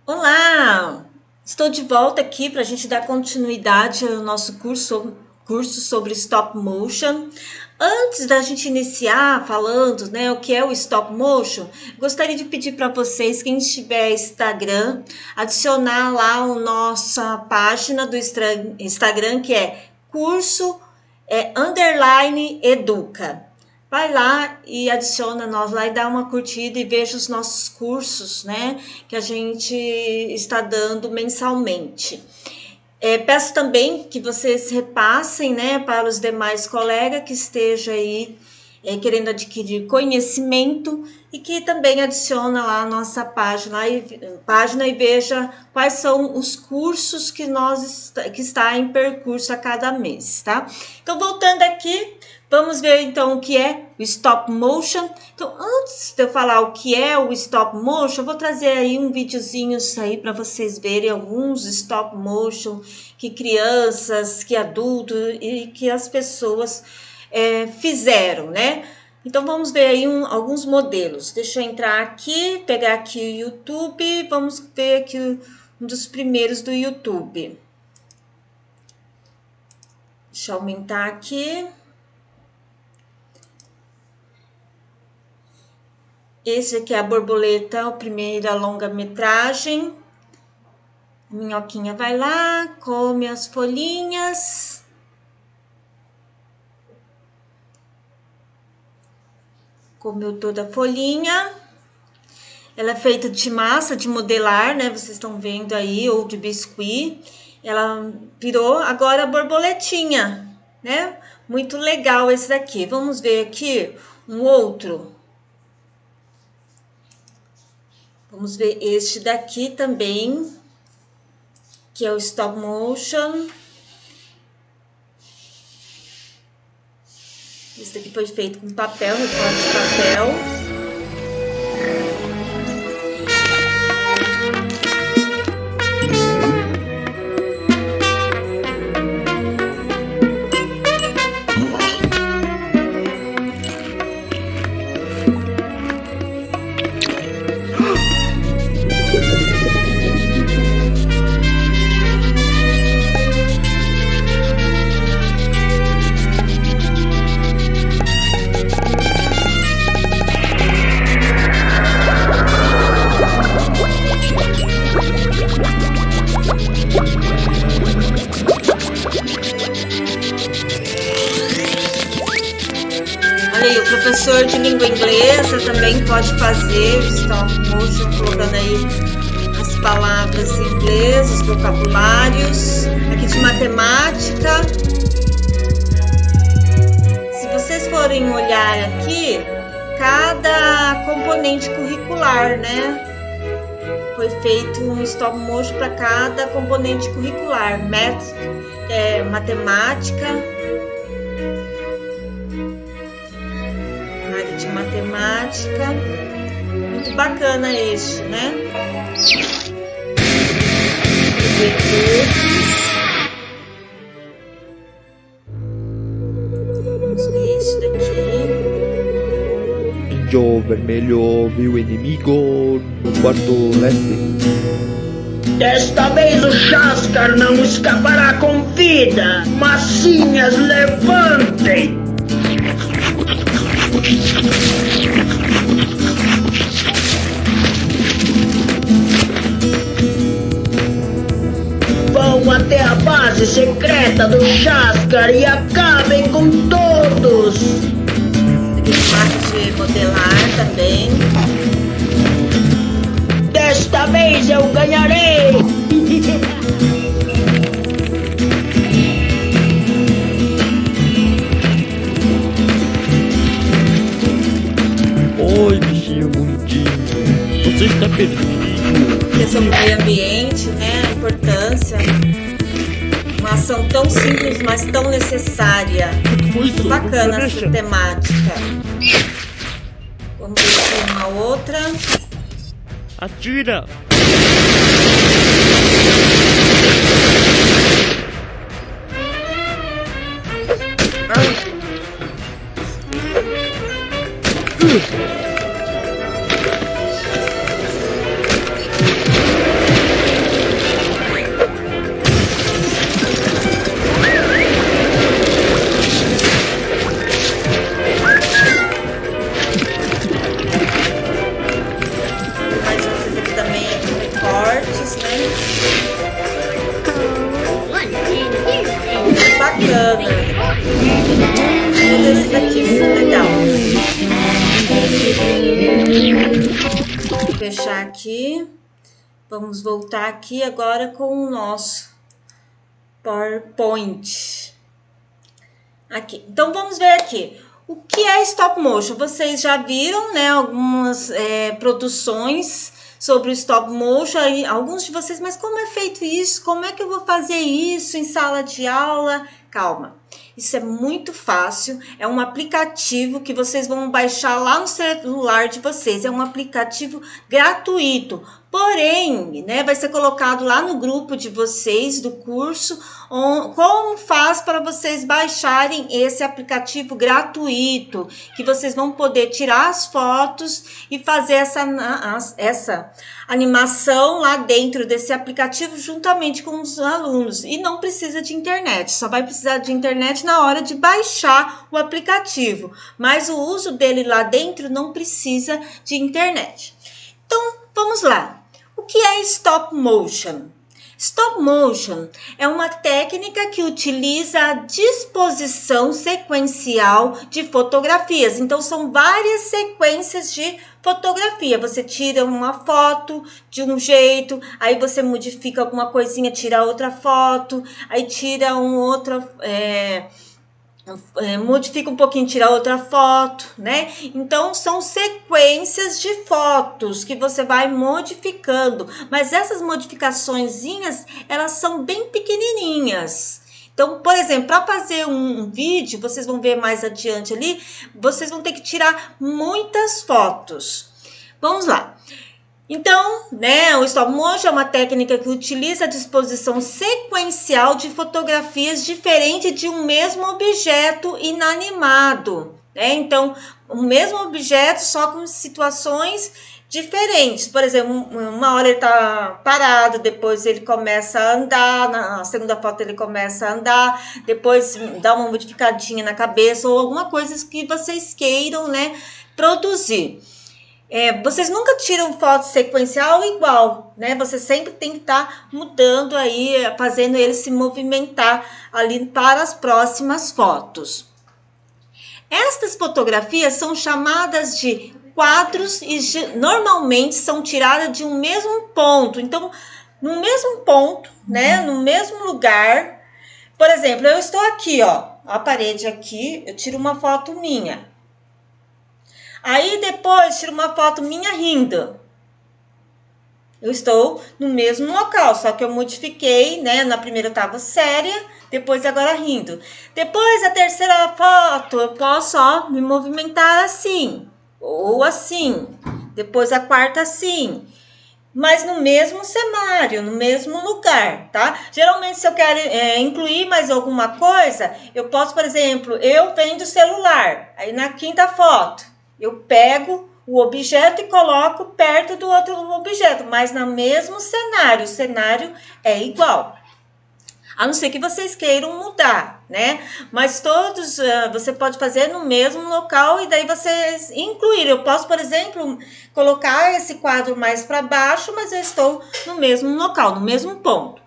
Olá! Estou de volta aqui para a gente dar continuidade ao nosso curso sobre stop motion. Antes da gente iniciar falando, né, o que é o stop motion, gostaria de pedir para vocês, quem estiver Instagram, adicionar lá a nossa página do Instagram, que é curso underline educa. Vai lá e adiciona nós lá e dá uma curtida e veja os nossos cursos, né, que a gente está dando mensalmente. Peço também que vocês repassem, né, para os demais colegas que estejam aí querendo adquirir conhecimento e que também adiciona lá a nossa página e veja quais são os cursos que está em percurso a cada mês, tá? Então, voltando aqui, vamos ver então o que é o stop motion. Então, antes de eu falar o que é o stop motion, eu vou trazer aí um videozinho aí para vocês verem alguns stop motion que crianças, que adultos e que as pessoas fizeram, né? Então, vamos ver aí alguns modelos. Deixa eu entrar aqui, pegar aqui o YouTube, vamos ver aqui um dos primeiros do YouTube. Deixa eu aumentar aqui. Esse aqui é a borboleta, a primeira longa-metragem. A minhoquinha vai lá, come as folhinhas. Comeu toda a folhinha. Ela é feita de massa, de modelar, né? Vocês estão vendo aí, ou de biscuit. Ela virou agora a borboletinha, né? Muito legal esse daqui. Vamos ver aqui um outro. Vamos ver este daqui também, que é o stop motion. Esse daqui foi feito com papel, recorte de papel. O professor de língua inglesa também pode fazer stop motion, colocando aí as palavras em inglês, os vocabulários. Aqui de matemática. Se vocês forem olhar aqui, cada componente curricular, né? Foi feito um stop motion para cada componente curricular. Matemática. De matemática, muito bacana este, né? Vamos ver esse daqui. Índio vermelho viu o inimigo no quarto leste. Desta vez o Jaskar não escapará com vida. Massinhas, levantem! Vão até a base secreta do Jaskar e acabem com todos! Máquina de modelar também. Desta vez eu ganharei! Oi, bichinho bonitinho, você está perdido. Porque sobre o meio ambiente, né? A importância. Uma ação tão simples, mas tão necessária. Muito bacana essa temática. Vamos ver aqui uma outra. Atira! cores, né? Muito bacana. Esse daqui, muito legal. Vou fechar aqui. Vamos voltar aqui agora com o nosso PowerPoint. Aqui. Então, vamos ver aqui. O que é stop motion? Vocês já viram, né, algumas produções sobre o stop motion, alguns de vocês, mas como é feito isso? Como é que eu vou fazer isso em sala de aula? Calma, isso é muito fácil, é um aplicativo que vocês vão baixar lá no celular de vocês, é um aplicativo gratuito, porém, né, vai ser colocado lá no grupo de vocês do curso, como faz para vocês baixarem esse aplicativo gratuito, que vocês vão poder tirar as fotos e fazer essa animação lá dentro desse aplicativo juntamente com os alunos. E não precisa de internet, só vai precisar de internet na hora de baixar o aplicativo, mas o uso dele lá dentro não precisa de internet. Então, vamos lá. O que é stop motion? Stop motion é uma técnica que utiliza a disposição sequencial de fotografias. Então, são várias sequências de fotografia. Você tira uma foto de um jeito, aí você modifica alguma coisinha, tira outra foto, aí tira modifica um pouquinho, tira outra foto, né? Então, são sequências de fotos que você vai modificando, mas essas modificaçõezinhas, elas são bem pequenininhas. Então, por exemplo, para fazer um vídeo, vocês vão ver mais adiante ali, vocês vão ter que tirar muitas fotos. Vamos lá. Então, né, o stop motion é uma técnica que utiliza a disposição sequencial de fotografias diferente de um mesmo objeto inanimado, né? Então, o mesmo objeto só com situações diferentes. Por exemplo, uma hora ele está parado, depois ele começa a andar, na segunda foto ele começa a andar, depois dá uma modificadinha na cabeça ou alguma coisa que vocês queiram, né, produzir. Vocês nunca tiram foto sequencial igual, né? Você sempre tem que estar mudando aí, fazendo ele se movimentar ali para as próximas fotos. Estas fotografias são chamadas de quadros e normalmente são tiradas de um mesmo ponto. Então, no mesmo ponto, né? No mesmo lugar. Por exemplo, eu estou aqui, ó, a parede aqui, eu tiro uma foto minha. Aí depois tiro uma foto minha rindo. Eu estou no mesmo local, só que eu modifiquei, né? Na primeira eu estava séria, depois agora rindo. Depois a terceira foto eu posso, ó, me movimentar assim, ou assim. Depois a quarta assim. Mas no mesmo cenário, no mesmo lugar, tá? Geralmente, se eu quero incluir mais alguma coisa, eu posso, por exemplo, eu venho do celular, aí na quinta foto, eu pego o objeto e coloco perto do outro objeto, mas no mesmo cenário, o cenário é igual. A não ser que vocês queiram mudar, né? Mas todos você pode fazer no mesmo local e daí vocês incluir. Eu posso, por exemplo, colocar esse quadro mais para baixo, mas eu estou no mesmo local, no mesmo ponto.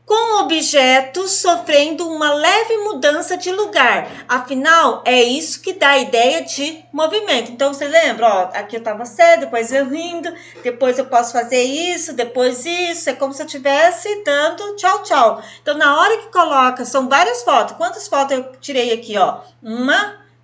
Com o objeto sofrendo uma leve mudança de lugar. Afinal, é isso que dá a ideia de movimento. Então, você lembra? Ó, aqui eu estava sério, depois eu rindo, depois eu posso fazer isso, depois isso. É como se eu estivesse dando tchau, tchau. Então, na hora que coloca, são várias fotos. Quantas fotos eu tirei aqui? Ó? 1,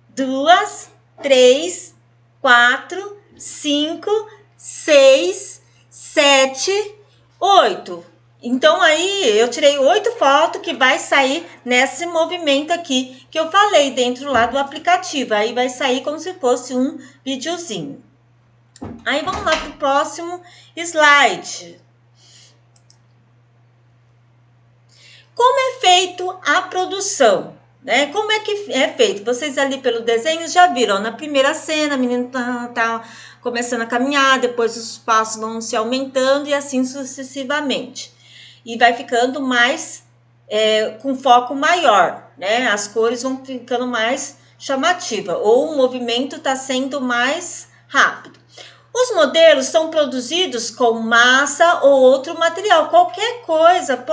2, 3, 4, 5, 6, 7, 8. Então, aí, eu tirei 8 fotos que vai sair nesse movimento aqui que eu falei dentro lá do aplicativo. Aí, vai sair como se fosse um videozinho. Aí, vamos lá para o próximo slide. Como é feito a produção? Né? Como é que é feito? Vocês ali pelo desenho já viram. Na primeira cena, a menina tá começando a caminhar, depois os passos vão se aumentando e assim sucessivamente. E vai ficando mais, com foco maior, né? As cores vão ficando mais chamativas, ou o movimento está sendo mais rápido. Os modelos são produzidos com massa ou outro material. Qualquer coisa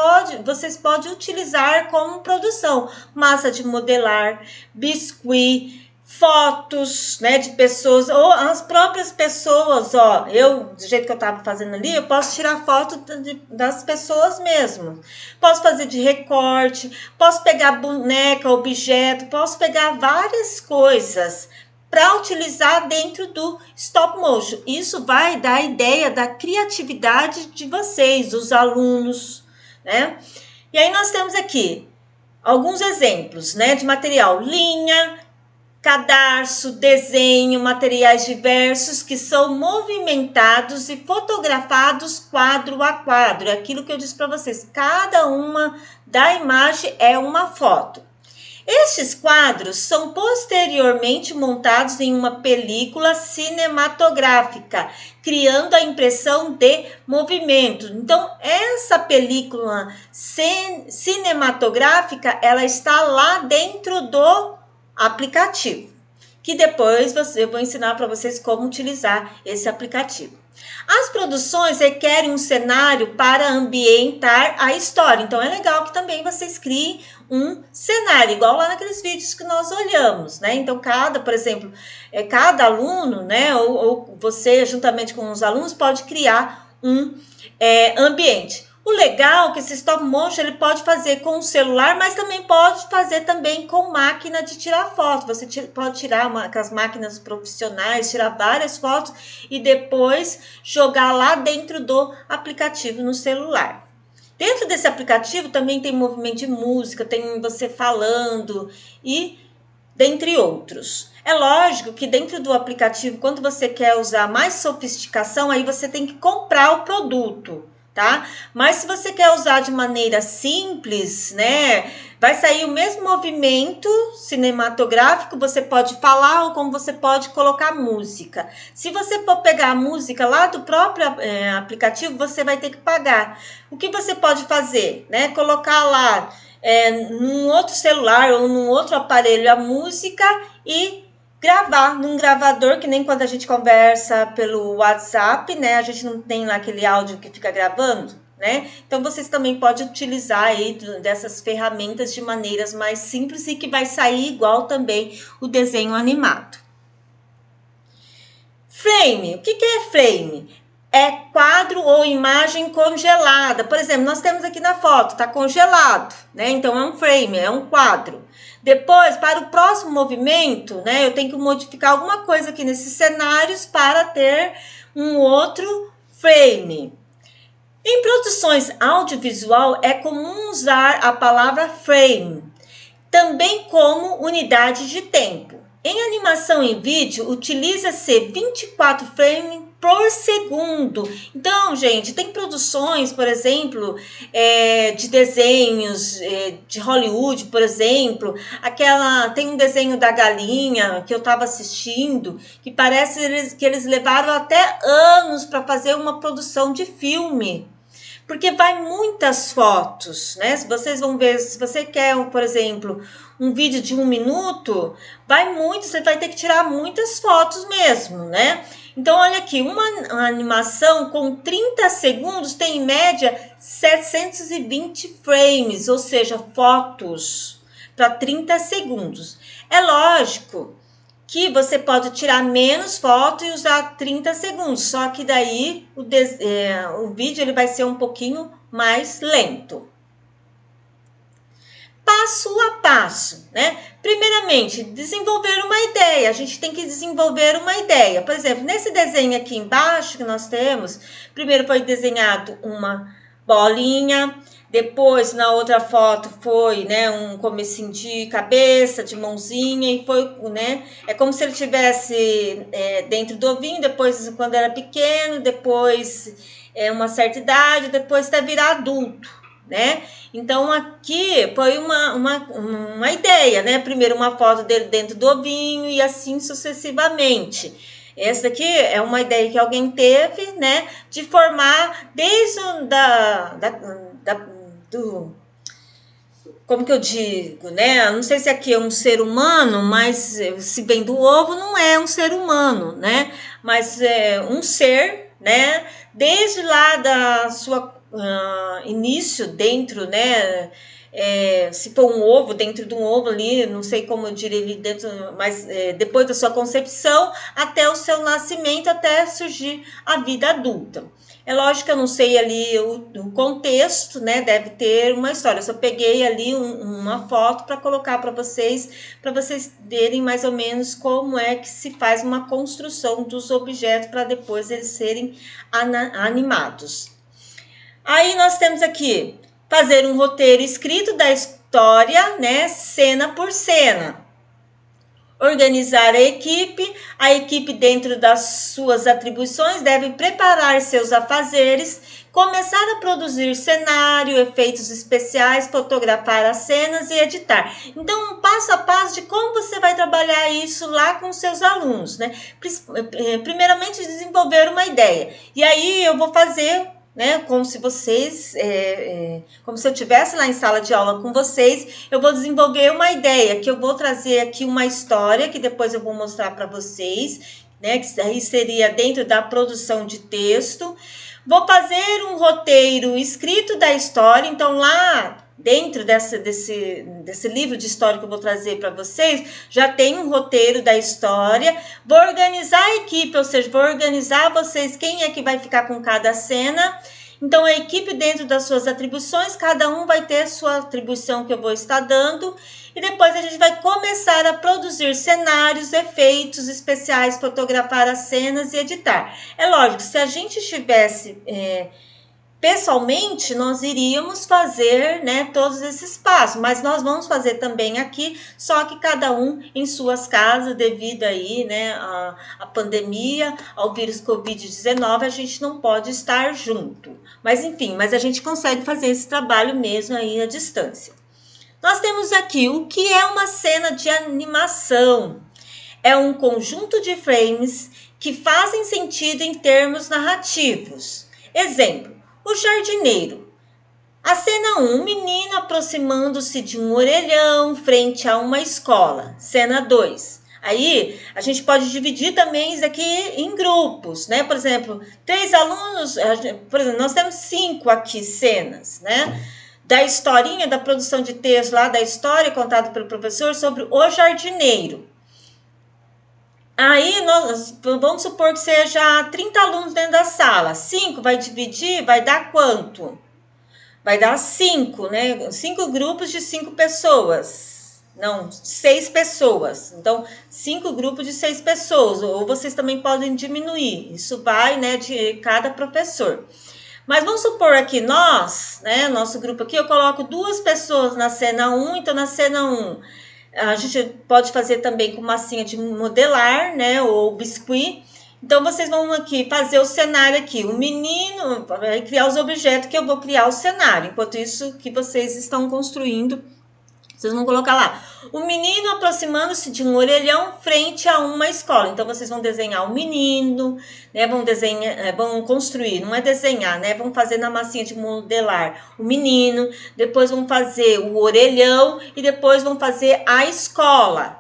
vocês podem utilizar como produção. Massa de modelar, biscuit, fotos, né, de pessoas, ou as próprias pessoas, ó. Do jeito que eu estava fazendo ali, eu posso tirar foto das pessoas mesmo. Posso fazer de recorte, posso pegar boneca, objeto, posso pegar várias coisas para utilizar dentro do stop motion. Isso vai dar a ideia da criatividade de vocês, dos alunos, né? E aí nós temos aqui alguns exemplos, né, de material: linha, cadarço, desenho, materiais diversos que são movimentados e fotografados quadro a quadro. É aquilo que eu disse para vocês, cada uma da imagem é uma foto. Estes quadros são posteriormente montados em uma película cinematográfica, criando a impressão de movimento. Então, essa película cinematográfica, ela está lá dentro do aplicativo, que depois eu vou ensinar para vocês como utilizar esse aplicativo. As produções requerem um cenário para ambientar a história. Então, é legal que também vocês criem um cenário, igual lá naqueles vídeos que nós olhamos, né? Então, por exemplo, cada aluno, né, ou você, juntamente com os alunos, pode criar um ambiente. O legal é que esse stop motion ele pode fazer com o celular, mas também pode fazer também com máquina de tirar foto. Você pode tirar com as máquinas profissionais, tirar várias fotos e depois jogar lá dentro do aplicativo no celular. Dentro desse aplicativo também tem movimento de música, tem você falando e dentre outros. É lógico que dentro do aplicativo, quando você quer usar mais sofisticação, aí você tem que comprar o produto, tá? Mas se você quer usar de maneira simples, né, vai sair o mesmo movimento cinematográfico, você pode falar ou como você pode colocar música. Se você for pegar a música lá do próprio aplicativo, você vai ter que pagar. O que você pode fazer, né? Colocar lá num outro celular ou num outro aparelho a música e gravar num gravador, que nem quando a gente conversa pelo WhatsApp, né? A gente não tem lá aquele áudio que fica gravando, né? Então, vocês também podem utilizar aí dessas ferramentas de maneiras mais simples e que vai sair igual também o desenho animado. Frame. O que é frame? É quadro ou imagem congelada. Por exemplo, nós temos aqui na foto, está congelado, né? Então, é um frame, é um quadro. Depois, para o próximo movimento, né, eu tenho que modificar alguma coisa aqui nesses cenários para ter um outro frame. Em produções audiovisual, é comum usar a palavra frame, também como unidade de tempo. Em animação em vídeo, utiliza-se 24 frames por segundo. Então, gente, tem produções, por exemplo, de desenhos de Hollywood, por exemplo. Tem um desenho da galinha que eu estava assistindo, que parece que eles levaram até anos para fazer uma produção de filme. Porque vai muitas fotos, né? Se vocês vão ver, se você quer, por exemplo, um vídeo de 1 minuto, você vai ter que tirar muitas fotos mesmo, né? Então, olha aqui, uma animação com 30 segundos tem, em média, 720 frames, ou seja, fotos para 30 segundos. É lógico que você pode tirar menos foto e usar 30 segundos, só que daí o vídeo ele vai ser um pouquinho mais lento. Passo a passo, né? Primeiramente, desenvolver uma ideia. A gente tem que desenvolver uma ideia. Por exemplo, nesse desenho aqui embaixo que nós temos, primeiro foi desenhado uma bolinha, depois na outra foto foi, né, um comecinho de cabeça, de mãozinha, e foi, né, é como se ele tivesse dentro do ovinho, depois quando era pequeno, depois uma certa idade, depois até virar adulto, né? Então aqui foi uma ideia, né? Primeiro uma foto dele dentro do ovinho e assim sucessivamente. Essa aqui é uma ideia que alguém teve, né? De formar desde como que eu digo, né? Não sei se aqui é um ser humano, mas se vem do ovo, não é um ser humano, né? Mas é um ser, né? Desde lá da sua início dentro, né? Se for um ovo, dentro de um ovo ali, não sei como eu diria ali dentro, mas depois da sua concepção até o seu nascimento, até surgir a vida adulta. É lógico que eu não sei ali o contexto, né? Deve ter uma história. Eu só peguei ali uma foto para colocar para vocês verem mais ou menos como é que se faz uma construção dos objetos para depois eles serem animados. Aí nós temos aqui fazer um roteiro escrito da história, né? Cena por cena. Organizar a equipe dentro das suas atribuições deve preparar seus afazeres, começar a produzir cenário, efeitos especiais, fotografar as cenas e editar. Então, um passo a passo de como você vai trabalhar isso lá com seus alunos, né? Primeiramente, desenvolver uma ideia. E aí eu vou fazer, né, como se vocês, como se eu estivesse lá em sala de aula com vocês, eu vou desenvolver uma ideia, que eu vou trazer aqui uma história, que depois eu vou mostrar para vocês, né, que aí seria dentro da produção de texto. Vou fazer um roteiro escrito da história, então lá dentro desse livro de história que eu vou trazer para vocês, já tem um roteiro da história. Vou organizar a equipe, ou seja, vou organizar vocês quem é que vai ficar com cada cena. Então, a equipe dentro das suas atribuições, cada um vai ter sua atribuição que eu vou estar dando. E depois a gente vai começar a produzir cenários, efeitos especiais, fotografar as cenas e editar. É lógico, se a gente estivesse pessoalmente, nós iríamos fazer, né, todos esses passos, mas nós vamos fazer também aqui, só que cada um em suas casas, devido aí, né, a pandemia, ao vírus Covid-19, a gente não pode estar junto. Mas enfim, mas a gente consegue fazer esse trabalho mesmo aí à distância. Nós temos aqui o que é uma cena de animação. É um conjunto de frames que fazem sentido em termos narrativos. Exemplo: o jardineiro. A cena 1, menino aproximando-se de um orelhão frente a uma escola. Cena 2. Aí, a gente pode dividir também isso aqui em grupos, né? Por exemplo, 3 alunos, por exemplo, nós temos 5 aqui cenas, né? Da historinha, da produção de texto lá, da história contada pelo professor sobre o jardineiro. Aí, nós vamos supor que seja 30 alunos dentro da sala. 5 vai dividir, vai dar quanto? Vai dar 5, né? 5 grupos de 5 pessoas. Não, 6 pessoas. Então, 5 grupos de 6 pessoas. Ou vocês também podem diminuir. Isso vai, né, de cada professor. Mas vamos supor aqui nós, né, nosso grupo aqui, eu coloco 2 pessoas na cena 1. Então, na cena 1... a gente pode fazer também com massinha de modelar, né, ou biscuit. Então, vocês vão aqui fazer o cenário aqui. O menino vai criar os objetos que eu vou criar o cenário. Enquanto isso que vocês estão construindo, vocês vão colocar lá. O menino aproximando-se de um orelhão frente a uma escola. Então, vocês vão desenhar o menino, né? Vão construir, não é desenhar, né? Vão fazer na massinha de modelar o menino, depois vão fazer o orelhão e depois vão fazer a escola.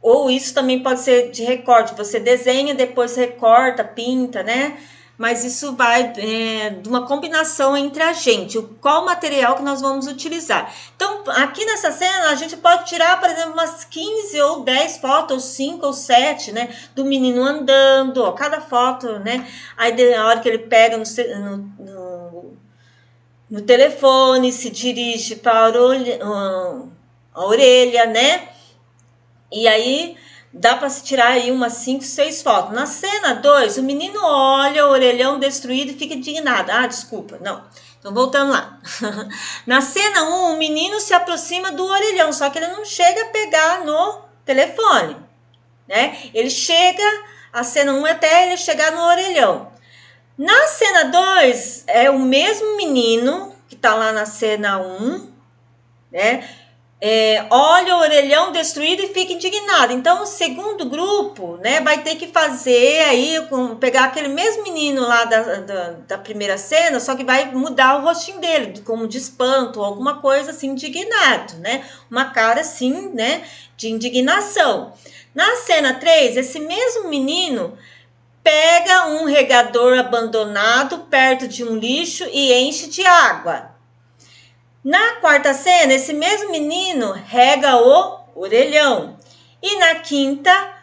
Ou isso também pode ser de recorte. Você desenha, depois recorta, pinta, né? Mas isso vai de uma combinação entre a gente, qual material que nós vamos utilizar. Então, aqui nessa cena, a gente pode tirar, por exemplo, umas 15 ou 10 fotos, ou 5 ou 7, né, do menino andando, ó, cada foto, né, aí na hora que ele pega no telefone, se dirige para a orelha, né, e aí dá para se tirar aí umas 5, 6 fotos. Na cena 2, o menino olha o orelhão destruído e fica indignado. Ah, desculpa, não. Então, voltando lá. Na cena 1, o menino se aproxima do orelhão, só que ele não chega a pegar no telefone, né? Ele chega, a cena 1 até ele chegar no orelhão. Na cena 2, é o mesmo menino que está lá na cena 1, né? olha o orelhão destruído e fica indignado. Então, o segundo grupo, né, vai ter que fazer aí, pegar aquele mesmo menino lá da primeira cena, só que vai mudar o rostinho dele, como de espanto, alguma coisa assim, indignado, né? Uma cara assim, né, de indignação. Na cena 3, esse mesmo menino pega um regador abandonado perto de um lixo e enche de água. Na quarta cena, esse mesmo menino rega o orelhão. E na quinta,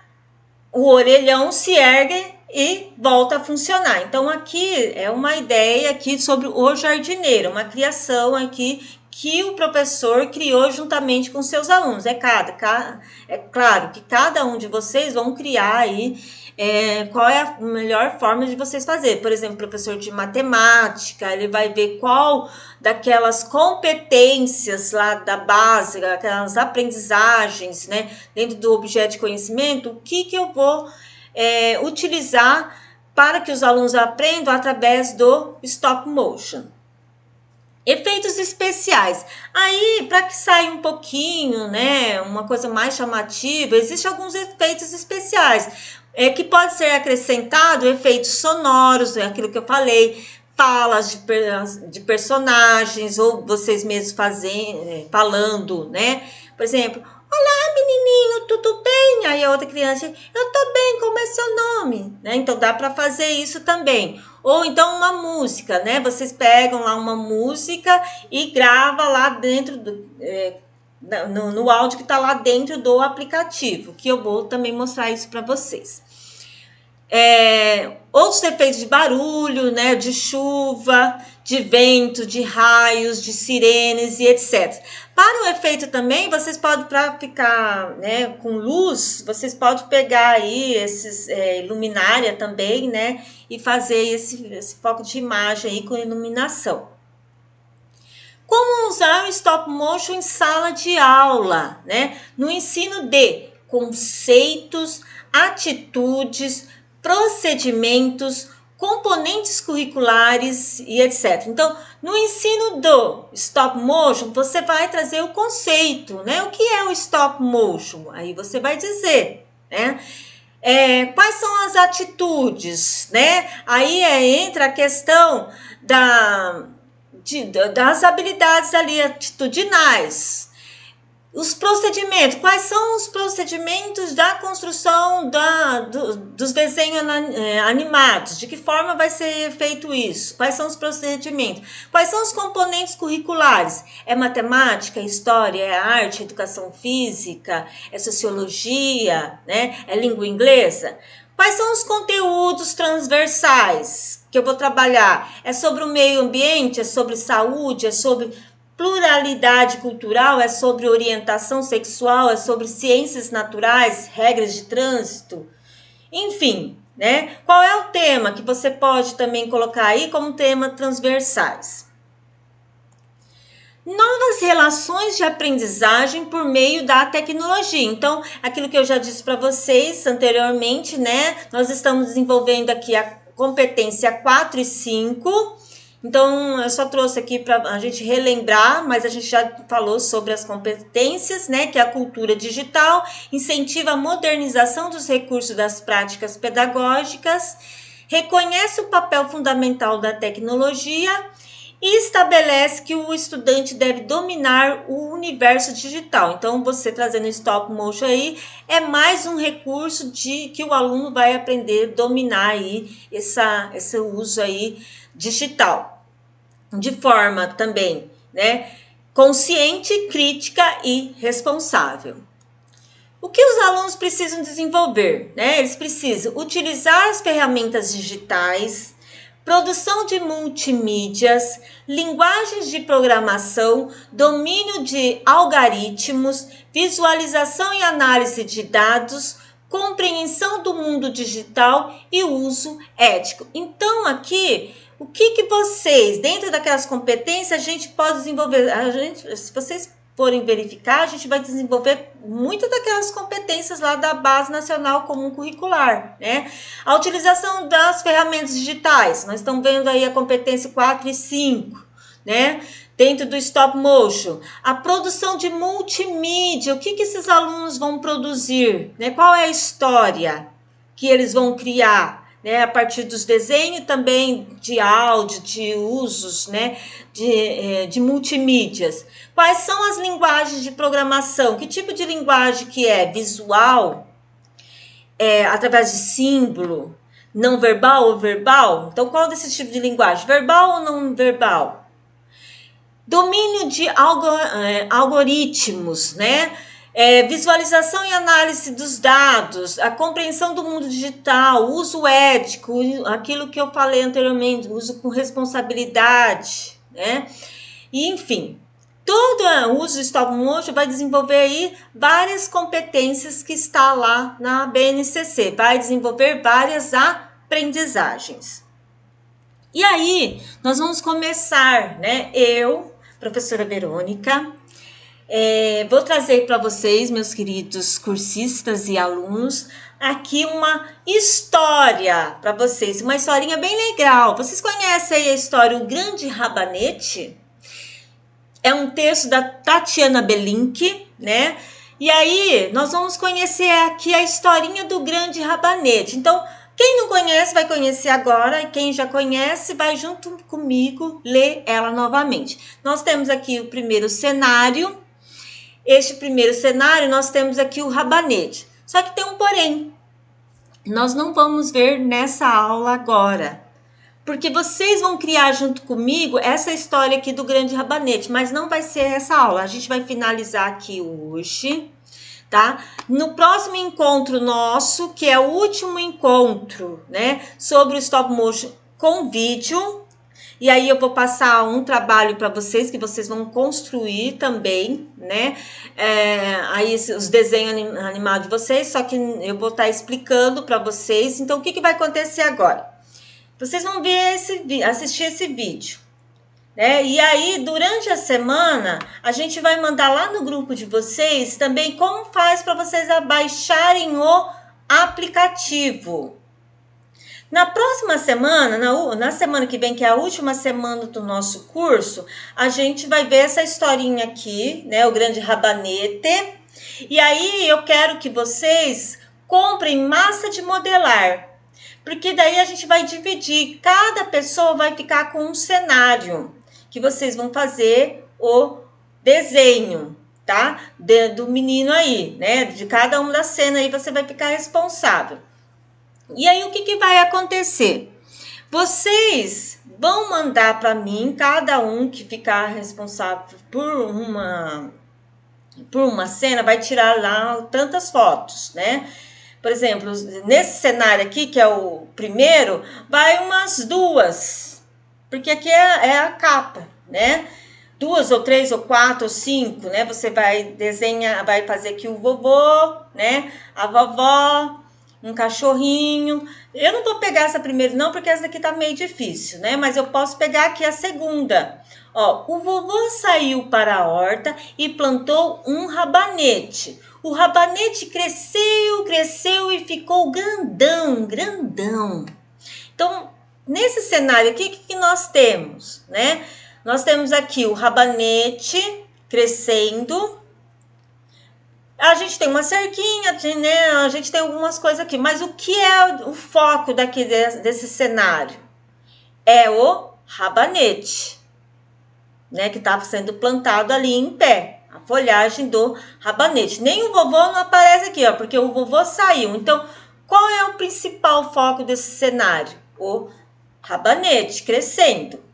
o orelhão se ergue e volta a funcionar. Então, aqui é uma ideia aqui sobre o jardineiro, uma criação aqui que o professor criou juntamente com seus alunos. É claro que cada um de vocês vão criar aí qual é a melhor forma de vocês fazer. Por exemplo, o professor de matemática, ele vai ver qual daquelas competências lá da base, aquelas aprendizagens, né, dentro do objeto de conhecimento, o que eu vou utilizar para que os alunos aprendam através do stop motion. Efeitos especiais. Aí, para que saia um pouquinho, né, uma coisa mais chamativa, existem alguns efeitos especiais que pode ser acrescentado efeitos sonoros, aquilo que eu falei, falas de personagens, ou vocês mesmos falando, né? Por exemplo, olá, menininho, tudo bem? Aí a outra criança, eu tô bem, como é seu nome? Né? Então, dá para fazer isso também. Ou então uma música, né? Vocês pegam lá uma música e grava lá dentro no áudio que está lá dentro do aplicativo, que eu vou também mostrar isso para vocês. Outros efeitos de barulho, né, de chuva, de vento, de raios, de sirenes e etc. Para o efeito também, vocês podem, para ficar, né, com luz, vocês podem pegar aí esses luminária também, né, e fazer esse foco de imagem aí com iluminação. Como usar o stop motion em sala de aula, né, no ensino de conceitos, atitudes, procedimentos, componentes curriculares e etc. Então, no ensino do stop motion, você vai trazer o conceito, né? O que é o stop motion? Aí você vai dizer, né? Quais são as atitudes, né? Aí entra a questão das habilidades ali atitudinais. Os procedimentos, quais são os procedimentos da construção dos desenhos animados? De que forma vai ser feito isso? Quais são os procedimentos? Quais são os componentes curriculares? É matemática, é história, é arte, é educação física, é sociologia, né? É língua inglesa? Quais são os conteúdos transversais que eu vou trabalhar? É sobre o meio ambiente? É sobre saúde? É sobre pluralidade cultural? É sobre orientação sexual? É sobre ciências naturais, regras de trânsito? Enfim, né? Qual é o tema que você pode também colocar aí como tema transversais? Novas relações de aprendizagem por meio da tecnologia. Então, aquilo que eu já disse para vocês anteriormente, né? Nós estamos desenvolvendo aqui a competência 4 e 5. Então, eu só trouxe aqui para a gente relembrar, mas a gente já falou sobre as competências, né? Que é a cultura digital, incentiva a modernização dos recursos das práticas pedagógicas, reconhece o papel fundamental da tecnologia e estabelece que o estudante deve dominar o universo digital. Então, você trazendo stop motion aí, é mais um recurso que o aluno vai aprender a dominar aí esse uso aí digital. De forma também, né, consciente, crítica e responsável. O que os alunos precisam desenvolver? Né? Eles precisam utilizar as ferramentas digitais, produção de multimídias, linguagens de programação, domínio de algoritmos, visualização e análise de dados, compreensão do mundo digital e uso ético. Então, aqui, o que vocês, dentro daquelas competências, a gente pode desenvolver? Se vocês forem verificar, a gente vai desenvolver muitas daquelas competências lá da Base Nacional Comum Curricular, né? A utilização das ferramentas digitais, nós estamos vendo aí a competência 4 e 5, né? Dentro do stop motion, a produção de multimídia, o que esses alunos vão produzir, né? Qual é a história que eles vão criar, né? A partir dos desenhos também de áudio, de usos, né? De multimídias. Quais são as linguagens de programação? Que tipo de linguagem que é? Visual? Através de símbolo? Não verbal ou verbal? Então, qual desse tipo de linguagem? Verbal ou não verbal? Domínio de algoritmos, né? Visualização e análise dos dados, a compreensão do mundo digital, uso ético, aquilo que eu falei anteriormente, uso com responsabilidade, né? E, enfim, todo o uso do stop motion vai desenvolver aí várias competências que está lá na BNCC, vai desenvolver várias aprendizagens. E aí, nós vamos começar, né? Eu, professora Verônica, vou trazer para vocês, meus queridos cursistas e alunos, aqui uma história para vocês, uma historinha bem legal. Vocês conhecem aí a história O Grande Rabanete? É um texto da Tatiana Belink, né? E aí, nós vamos conhecer aqui a historinha do Grande Rabanete. Então, quem não conhece vai conhecer agora, e quem já conhece vai junto comigo ler ela novamente. Nós temos aqui o primeiro cenário. Este primeiro cenário, nós temos aqui o rabanete. Só que tem um porém. Nós não vamos ver nessa aula agora, porque vocês vão criar junto comigo essa história aqui do Grande Rabanete, mas não vai ser essa aula. A gente vai finalizar aqui hoje, tá? No próximo encontro nosso, que é o último encontro, né, sobre o stop motion com vídeo, e aí eu vou passar um trabalho para vocês, que vocês vão construir também, né, aí os desenhos animados de vocês, só que eu vou estar explicando para vocês. Então, o que vai acontecer agora? Vocês vão ver assistir esse vídeo, né? E aí, durante a semana, a gente vai mandar lá no grupo de vocês também como faz para vocês baixarem o aplicativo. Na próxima semana, na semana que vem, que é a última semana do nosso curso, a gente vai ver essa historinha aqui, né? O Grande Rabanete. E aí, eu quero que vocês comprem massa de modelar, porque daí a gente vai dividir, cada pessoa vai ficar com um cenário, que vocês vão fazer o desenho, tá? Do menino aí, né? De cada uma das cenas aí você vai ficar responsável. E aí o que vai acontecer? Vocês vão mandar para mim, cada um que ficar responsável por uma cena, vai tirar lá tantas fotos, né? Por exemplo, nesse cenário aqui, que é o primeiro, vai umas 2, porque aqui é a capa, né? 2 ou 3 ou 4 ou 5, né? Você vai desenhar, vai fazer aqui o vovô, né? A vovó, um cachorrinho. Eu não vou pegar essa primeira não, porque essa daqui tá meio difícil, né? Mas eu posso pegar aqui a segunda. Ó, o vovô saiu para a horta e plantou um rabanete. O rabanete cresceu e ficou grandão. Então, nesse cenário aqui, o que nós temos, né? Nós temos aqui o rabanete crescendo. A gente tem uma cerquinha, né? A gente tem algumas coisas aqui. Mas o que é o foco daqui desse cenário? É o rabanete, né? Que está sendo plantado ali em pé. A folhagem do rabanete. Nem o vovô não aparece aqui, ó, porque o vovô saiu. Então, qual é o principal foco desse cenário? O rabanete crescendo.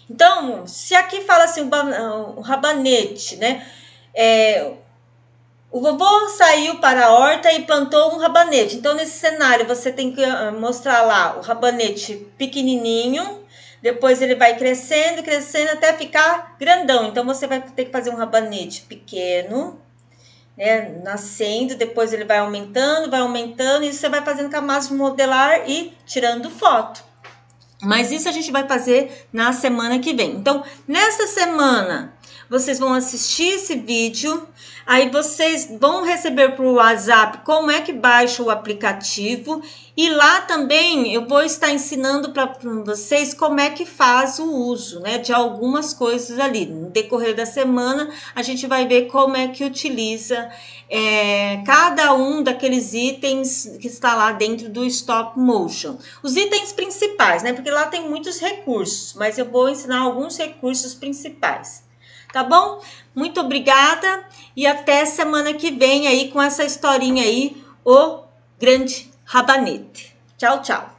Então, se aqui fala assim, o rabanete, né? O vovô saiu para a horta e plantou um rabanete. Então, nesse cenário, você tem que mostrar lá o rabanete pequenininho. Depois ele vai crescendo até ficar grandão. Então, você vai ter que fazer um rabanete pequeno, né, nascendo. Depois ele vai aumentando. E você vai fazendo com a massa de modelar e tirando foto. Mas isso a gente vai fazer na semana que vem. Então, nessa semana, vocês vão assistir esse vídeo, aí vocês vão receber por WhatsApp como é que baixa o aplicativo, e lá também eu vou estar ensinando para vocês como é que faz o uso, né, de algumas coisas ali. No decorrer da semana, a gente vai ver como é que utiliza cada um daqueles itens que está lá dentro do Stop Motion. Os itens principais, né, porque lá tem muitos recursos, mas eu vou ensinar alguns recursos principais. Tá bom? Muito obrigada e até semana que vem aí com essa historinha aí, o Grande Rabanete. Tchau, tchau.